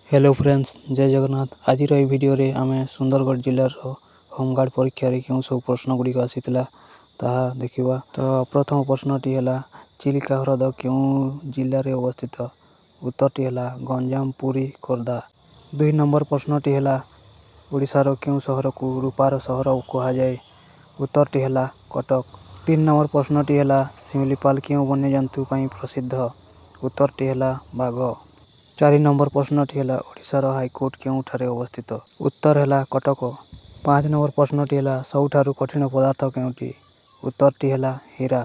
Hello friends, जय जगन्नाथ। आज video आम सुंदरगढ़ जिलार होमगार्ड परीक्षा क्यों सब प्रश्न गुड़िक आसीला ताहा देखिबा। तो प्रथम प्रश्नटी है चिलिका ह्रद क्यों जिले में अवस्थित। उत्तरटी है गंजाम, पुरी, खोर्धा। 2 नंबर प्रश्नटी है ओडिशार क्यों सहर को रूपार सहर कहुए। उत्तरटी है कटक। 3 नंबर प्रश्नटी है शिमिलीपाल क्यों वन्यजंतु प्रसिद्ध। उत्तरटी है बाघ। 4 नंबर प्रश्नटी है ओडिशार हाईकोर्ट क्योंठारे अवस्थित। उत्तर है कटक। 5 नंबर प्रश्नटी है सबुठारु कठिन पदार्थ केउटी। उत्तरटी है हीरा।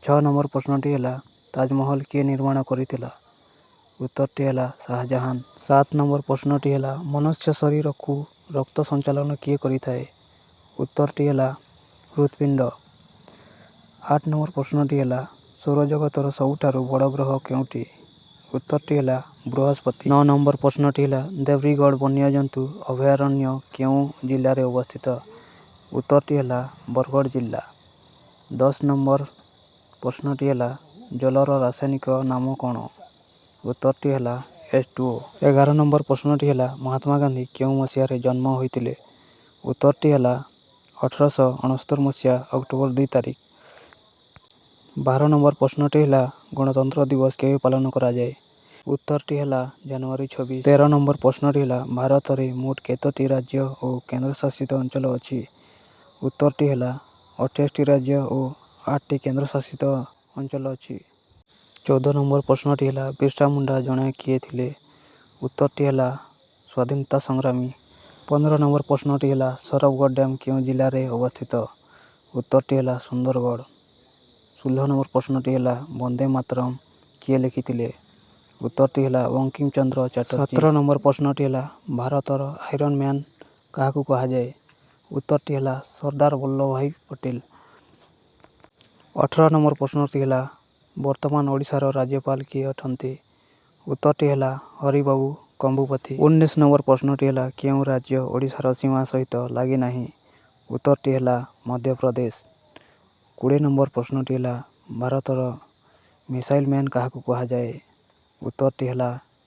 6 नंबर प्रश्नटी है ताजमहल किए निर्माण करिथिला। उत्तरटी है शाहजहां। 7 नंबर प्रश्नटी है मनुष्य शरीर को रक्त संचालन किए करिथाए। उत्तरटी है हृत्पिंड। 8 नंबर प्रश्नटी है सौरजगतर सबुठारु बड़ ग्रह केउटी। उत्तरटी है बृहस्पति। 9 नंबर प्रश्नटी है देवरीगढ़ वन्यजंतु अभयारण्य क्यों जिले में अवस्थित। उत्तरटी है बरगढ़ जिला। 10 नंबर प्रश्नटी है जलर रासायनिक नाम कौन। उत्तरटी है H2O। 11 नंबर प्रश्नटी है महात्मा गांधी क्यों मसीह जन्म होते। उत्तरटी है 1869 मसीहा अक्टोबर 2 तारिख। 12 नंबर प्रश्नटी है गणतंत्र दिवस केवे पालन कराए। उत्तरटी है जनवरी 26। 13 नंबर प्रश्नटी है भारत में मोट केतोटी राज्य और केन्द्रशासित अंचल अच्छी। उत्तरटी है 28टी राज्य और 8टी केन्द्रशासित अंचल अच्छी। 14 नंबर प्रश्नटी है बिरसा मुंडा जड़े किए थे। उत्तरटी है स्वाधीनता संग्रामी। 15 नंबर प्रश्नटी है सरबगढ़ डैम क्यों जिले में अवस्थित। उत्तरटी है सुंदरगढ़। 16 नंबर प्रश्नटी है वंदे मातरम किए लिखिथिले। उत्तरटी है बंकिम चंद्र चटर्जी। 17 नंबर प्रश्नटी है भारतर आयरन मैन क्या कहुए। उत्तरटी है सरदार वल्लभ भाई पटेल। 18 नंबर प्रश्नटी है वर्तमान ओडिशार राज्यपाल किए अटंती। उत्तरटी है हरिबाबू कंबुपति। 19 नंबर प्रश्नटी है क्यों राज्य ओडिशार सीमा सहित लगी नहीं। उत्तरटी है मध्य प्रदेश। 20 नंबर प्रश्नटी है भारतर मिसाइल मैन क्या कहुए। उत्तरटी है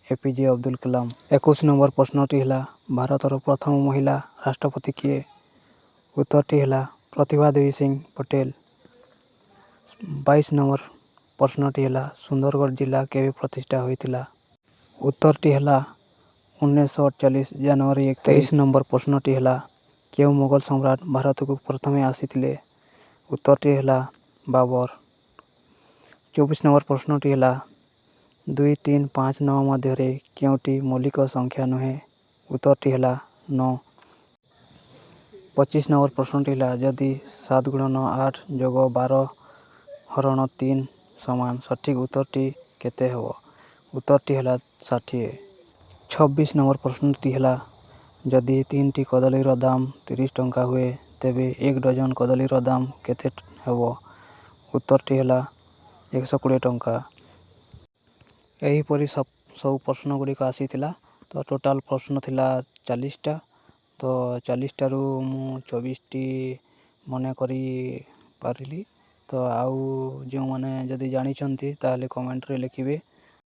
APJ अब्दुल कलाम। 21 नंबर प्रश्नटी है भारतर प्रथम महिला राष्ट्रपति किए। उत्तरटी है प्रतिभा देवी सिंह पटेल। 22 नंबर प्रश्नटी है सुंदरगढ़ जिला केवे प्रतिष्ठा होइतिला। उत्तरटी है 1948 जनवरी 1। 23 नंबर प्रश्नटी है क्यों मुगल सम्राट भारत को प्रथमे आसीथिले। उत्तरटी है बाबर। 24 नंबर प्रश्नटी है 2, 3, 5, 9 मध्य क्योंटी मौलिक संख्या नुहे। उत्तरटी है 9। 25 नंबर प्रश्नटी है जदि 7 × 9 8 जोग 12 हरण 3 समान सठिक उत्तरटी केते हेबो। उत्तरटी है 60। 26 नंबर प्रश्नटी है जदि 3टी कदलीर दाम 30 टंका हुए तेबे 1 डजन कदलीर दाम केते हेबो। उत्तरटी है 120 टंका। यहीपरी सब प्रश्न गुड़िक आसीथिला। तो टोटाल प्रश्न थिला 40टा। तो 40टारू मु 24टी मन करी पारिली। तो आउ जो मैंने जदि जानी ताले कमेंट रे लिखिबे।